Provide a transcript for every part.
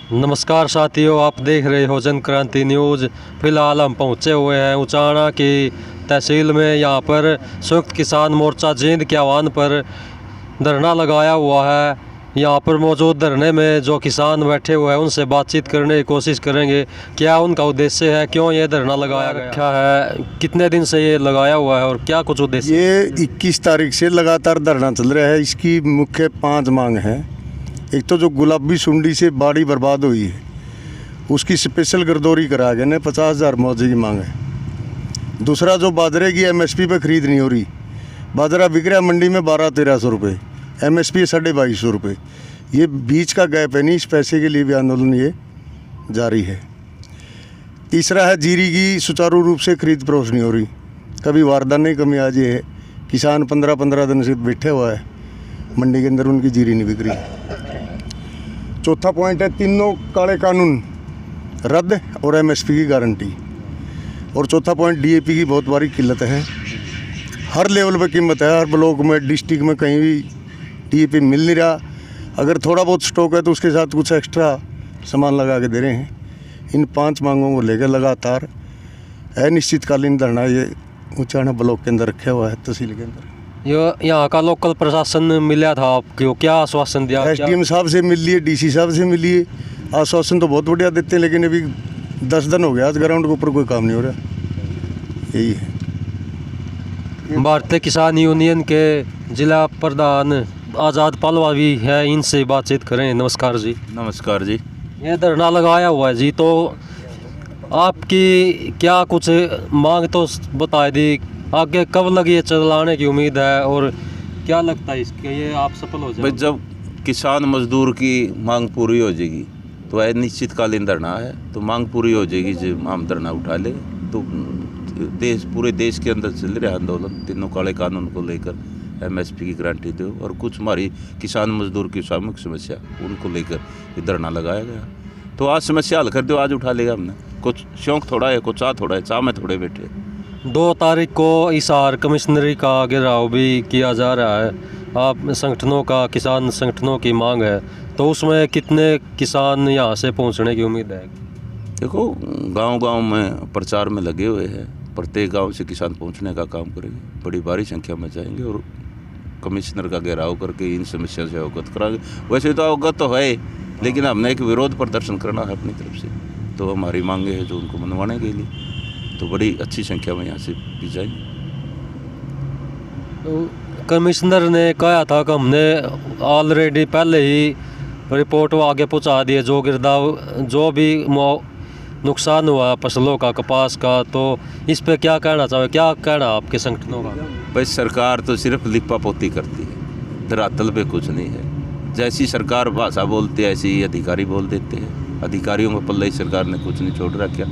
नमस्कार साथियों, आप देख रहे हो जन क्रांति न्यूज़। फिलहाल हम पहुंचे हुए हैं उचाना की तहसील में। यहाँ पर संयुक्त किसान मोर्चा जींद के आह्वान पर धरना लगाया हुआ है। यहाँ पर मौजूद धरने में जो किसान बैठे हुए हैं उनसे बातचीत करने की कोशिश करेंगे। क्या उनका उद्देश्य है, क्यों ये धरना लगाया गया है, कितने दिन से ये लगाया हुआ है और क्या कुछ उद्देश्य। ये 21 तारीख से लगातार धरना चल रहा है। इसकी मुख्य 5 मांग हैं। एक तो जो गुलाबी सुंडी से बाड़ी बर्बाद हुई है उसकी स्पेशल गिरदौरी करा गया ने 50,000 मुआवजे की मांग है। दूसरा, जो बाजरे की एमएसपी पे खरीद नहीं हो रही, बाजरा बिक रहा मंडी में 1200-1300 रुपये, एमएसपी 2250 रुपये। ये बीच का गैप है नहीं, इस पैसे के लिए भी आंदोलन ये जारी है। तीसरा है, जीरी की सुचारू रूप से खरीद फरोख्त नहीं हो रही, कभी वारदात नहीं कमी आज ये है। किसान 15-15 दिन से बैठे हुआ है मंडी के अंदर, उनकी जीरी नहीं बिक रही। चौथा पॉइंट है, तीनों काले कानून रद्द और एमएसपी की गारंटी। और चौथा पॉइंट, डीएपी की बहुत बड़ी किल्लत है। हर लेवल पे कीमत है, हर ब्लॉक में, डिस्ट्रिक्ट में कहीं भी डीएपी मिल नहीं रहा। अगर थोड़ा बहुत स्टॉक है तो उसके साथ कुछ एक्स्ट्रा सामान लगा के दे रहे हैं। इन 5 मांगों को लेकर लगातार अनिश्चितकालीन धरना ये उचाना ब्लॉक के अंदर रखा हुआ है, तहसील के अंदर। यहाँ का लोकल प्रशासन मिला था आपको, क्या आश्वासन दिया? एसडीएम साहब से मिल लिए, डीसी साहब से मिल लिए। आश्वासन तो बहुत बढ़िया देते हैं, लेकिन अभी 10 दिन हो गया आज ग्राउंड के ऊपर कोई काम नहीं हो रहा। यही है। भारतीय किसान यूनियन के जिला प्रधान आज़ाद पालवा भी है, इनसे बातचीत करें। नमस्कार जी। नमस्कार जी। ये धरना लगाया हुआ है जी, तो आपकी क्या कुछ मांग तो बता दी, आगे कब लगी ये चलाने की उम्मीद है और क्या लगता है इसके ये आप सफल हो भाई, जाए? जब किसान मजदूर की मांग पूरी हो जाएगी तो अनिश्चितकालीन धरना है, तो मांग पूरी हो जाएगी जब हम धरना उठा ले तो पूरे देश के अंदर चल रहा आंदोलन तीनों काले कानून को लेकर एमएसपी की गारंटी दो और कुछ हमारी किसान मजदूर की सामूहिक समस्या उनको लेकर ये धरना लगाया गया। तो आज समस्या हल कर दो, आज उठा लेगा हमने। कुछ शौक थोड़ा है, कुछ चाह थोड़ा है, चाह में थोड़े बैठे। 2 तारीख को हिसार कमिश्नरी का घेराव भी किया जा रहा है। आप संगठनों का, किसान संगठनों की मांग है, तो उसमें कितने किसान यहाँ से पहुँचने की उम्मीद है? देखो, गांव-गांव में प्रचार में लगे हुए हैं। प्रत्येक गांव से किसान पहुंचने का काम करेंगे, बड़ी भारी संख्या में जाएंगे और कमिश्नर का घेराव करके इन समस्या से अवगत कराएंगे। वैसे तो अवगत तो है, लेकिन हमने एक विरोध प्रदर्शन करना है अपनी तरफ से, तो हमारी मांगे हैं जो उनको मनवाने के लिए, तो बड़ी अच्छी संख्या में यहाँ से भी जाएंगे। तो कमिश्नर ने कहा था कि हमने ऑलरेडी पहले ही रिपोर्ट आगे पहुँचा दी है, जो गिरदाव जो भी नुकसान हुआ फसलों का, कपास का, तो इस पे क्या कहना चाहोगे, क्या कहना आपके संगठनों का? भाई, सरकार तो सिर्फ लिपापोती करती है, धरातल पे कुछ नहीं है। जैसी सरकार भाषा बोलती है ऐसे ही अधिकारी बोल देते हैं। अधिकारियों को पल्ले ही सरकार ने कुछ नहीं छोड़ रखा।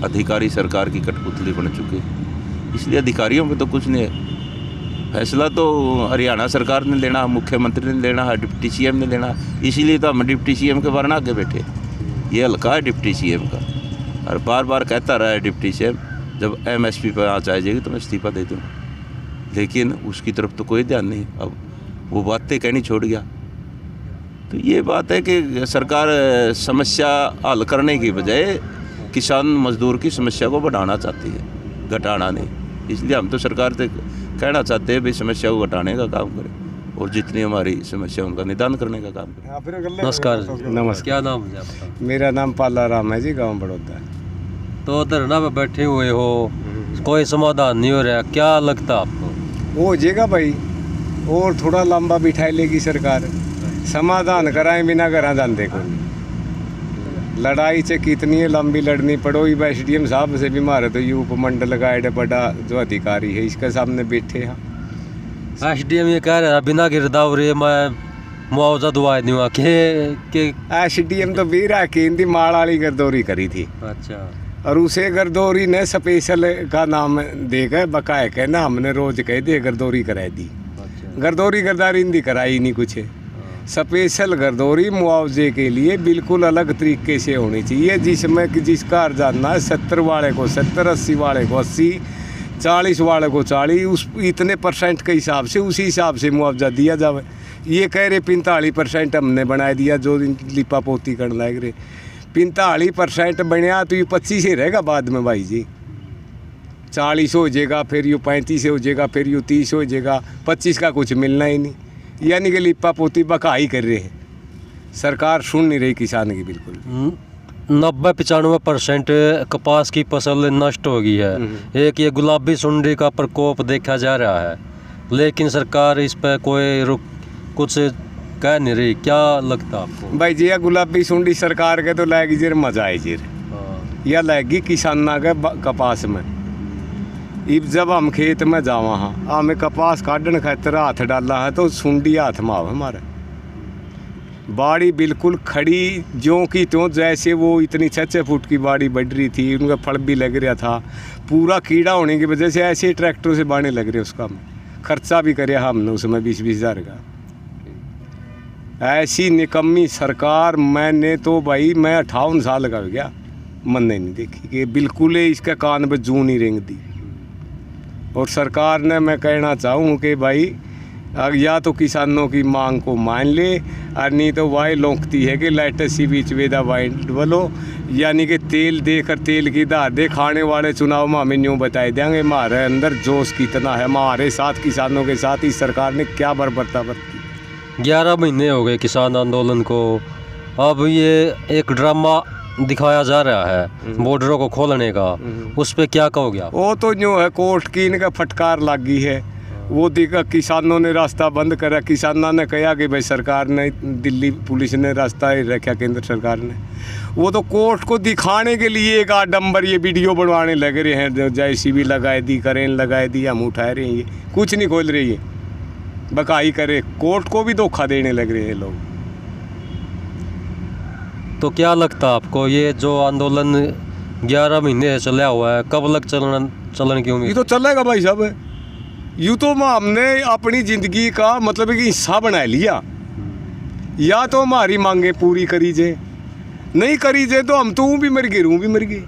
अधिकारी सरकार की कठपुतली बन चुके हैं, इसलिए अधिकारियों पे तो कुछ नहीं है। फैसला तो हरियाणा सरकार ने लेना, मुख्यमंत्री ने लेना है, डिप्टी सीएम ने लेना। इसीलिए तो हम डिप्टी सीएम के वरना आगे बैठे। ये हल्का है डिप्टी सीएम का, और बार बार कहता रहा है डिप्टी सीएम, जब एमएसपी पर आ जाएगी तो मैं इस्तीफा दे दूँगा, लेकिन उसकी तरफ तो कोई ध्यान नहीं। अब वो बातें कहनी छोड़ गया। तो ये बात है कि सरकार समस्या हल करने की बजाय किसान मजदूर की समस्या को बढ़ाना चाहती है, घटाना नहीं। इसलिए हम तो सरकार से कहना चाहते हैं भाई, समस्या को घटाने का काम करें और जितनी हमारी समस्या उनका निदान करने का काम करें। नमस्कार। नमस्कार। क्या नाम है आपका? मेरा नाम पाला राम है जी, गांव बड़ौदा। तो धरना पे बैठे हुए हो, कोई समाधान नहीं हो रहा, क्या लगता है आपको? हो जाएगा भाई, और थोड़ा लंबा बिठाई लेगी सरकार, समाधान कराए बिना करा जानते को नहीं। लड़ाई से कितनी लंबी लड़नी पड़ो। एसडीएम साहब से भी मारे तो ये उपमंडल का एडे बड़ा जो अधिकारी है इसके सामने बैठे हैं। एसडीएम ये कह रहा है बिना गिरदाव रे मैं मुआवजा दुआ दूंगा के एसडीएम तो बीरा की इनकी माड़ वाली गर्दौरी करी थी। अच्छा। और उसे गर्दौरी ने स्पेशल का नाम देकर बकाए कहना हमने रोज कह दिए गर्दौरी कराई दी। अच्छा। गर्दौरी गर्दारी इनकी कराई नहीं कुछ। स्पेशल गर्दौरी मुआवजे के लिए बिल्कुल अलग तरीके से होनी चाहिए, जिसमें कि जिसका जानना है 70 वाले को 70, 80 वाले को 80, 40 वाले को 40, उस इतने % के हिसाब से उसी हिसाब से मुआवजा दिया जाए। ये कह रहे 45% हमने बना दिया जो लिपा पोती करने लग रहे। 45% बनया तो ये 25 ही रहेगा बाद में भाई जी। 40 हो जाएगा, फिर यूँ 35 हो जाएगा, फिर यूँ 30 हो जाएगा, 25 का कुछ मिलना ही नहीं। यानी कि लिपा पोती बकाई कर रहे हैं, सरकार सुन नहीं रही किसान की बिल्कुल। 90-95% कपास की फसल नष्ट हो गई है। एक ये गुलाबी सुंडी का प्रकोप देखा जा रहा है, लेकिन सरकार इस पर कोई कुछ कह नहीं रही। क्या लगता आपको? भाई जी, गुलाबी सुंडी सरकार के तो लाएगी जेर मजा आए जेर, या लाएगी किसाना के कपास में। इब जब हम खेत में जावा हाँ, हमें कपास काटने खातर हाथ डाला है तो सुंडी हाथ में आवे हमारे। बाड़ी बिल्कुल खड़ी ज्यों की त्यों, जैसे वो इतनी 6-6 फुट की बाड़ी बढ़ रही थी, उनका फल भी लग रहा था। पूरा कीड़ा होने की वजह से ऐसे ट्रैक्टर से बाढ़े लग रहे, उसका खर्चा भी करे हमने उसमें 20-20 हज़ार का। ऐसी निकम्मी सरकार मैंने तो भाई मैं 58 साल का हो गया, मैंने नहीं देखी कि बिल्कुल ही इसके कान पे जूं नहीं रेंग दी। और सरकार ने मैं कहना चाहूँ कि भाई या तो किसानों की मांग को मान ले, और नहीं तो वाई लौंकती है कि लाइट सी बीच वेदा वाइन बोलो, यानी कि तेल देकर तेल की धार दे। खाने वाले चुनाव में हमें यूँ बताए देंगे हमारे अंदर जोश कितना है, हमारे साथ किसानों के साथ इस सरकार ने क्या बर्बरता बरती। 11 महीने हो गए किसान आंदोलन को। अब ये एक ड्रामा दिखाया जा रहा है बॉर्डरों को खोलने का, उस पर क्या कहोगे आप? वो तो जो है कोर्ट की इनका फटकार लग गई है। वो देखा किसानों ने रास्ता बंद करा, किसानों ने कहा कि भाई सरकार ने, दिल्ली पुलिस ने रास्ता ही रखा, केंद्र सरकार ने। वो तो कोर्ट को दिखाने के लिए एक आडम्बर ये वीडियो बनवाने लग रहे हैं, JCB लगाए दी, करेन लगाए दी, हम उठा रहे हैं, ये कुछ नहीं खोल रही है, बकाई करे। कोर्ट को भी धोखा देने लग रहे हैं लोग। तो क्या लगता है आपको, ये जो आंदोलन 11 महीने से चला हुआ है, कब लग चलन की ये उम्मीद? तो चलेगा भाई साहब। यूँ तो हमने अपनी ज़िंदगी का मतलब कि हिस्सा बना लिया। या तो हमारी मांगे पूरी करी जाए, नहीं करी जाए तो हम तो ऊँ भी मर गए, रू भी मर गए।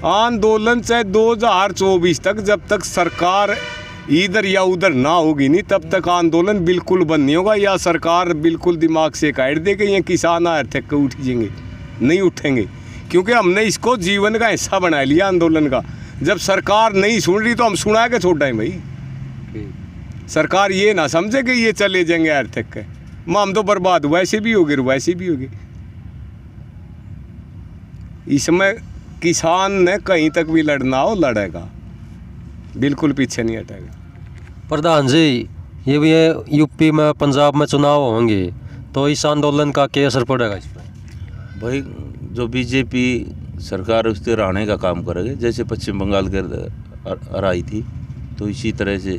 आंदोलन चाहे 2024 तक, जब तक सरकार इधर या उधर ना होगी नहीं, तब तक आंदोलन बिल्कुल बंद नहीं होगा। या सरकार बिल्कुल दिमाग से काट देगी, ये किसान आर्थिक के उठ जाएंगे, नहीं उठेंगे, क्योंकि हमने इसको जीवन का हिस्सा बना लिया आंदोलन का। जब सरकार नहीं सुन रही तो हम सुना के छोड़ दें भाई। सरकार ये ना समझे कि ये चले जाएंगे आर्थिक के, हम तो बर्बाद वैसे भी होगे, वैसे भी होगे। इसमें किसान ने कहीं तक भी लड़ना हो लड़ेगा, बिल्कुल पीछे नहीं हटेगा। प्रधान जी, ये भी यूपी में, पंजाब में चुनाव होंगे, तो इस आंदोलन का क्या असर पड़ेगा इस पर? भाई जो बीजेपी सरकार उस पर रहने का काम करेगी, जैसे पश्चिम बंगाल के हराई थी, तो इसी तरह से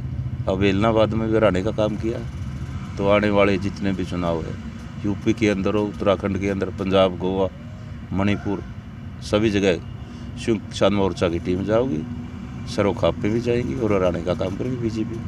अब एलनाबाद में भी रहने का काम किया। तो आने वाले जितने भी चुनाव है यूपी के अंदर हो, उत्तराखंड के अंदर, पंजाब, गोवा, मणिपुर, सभी जगह संयुक्त किसान मोर्चा की टीम जाओगी, सरोखाप पे भी जाएगी और हराने का काम करेगी बीजेपी।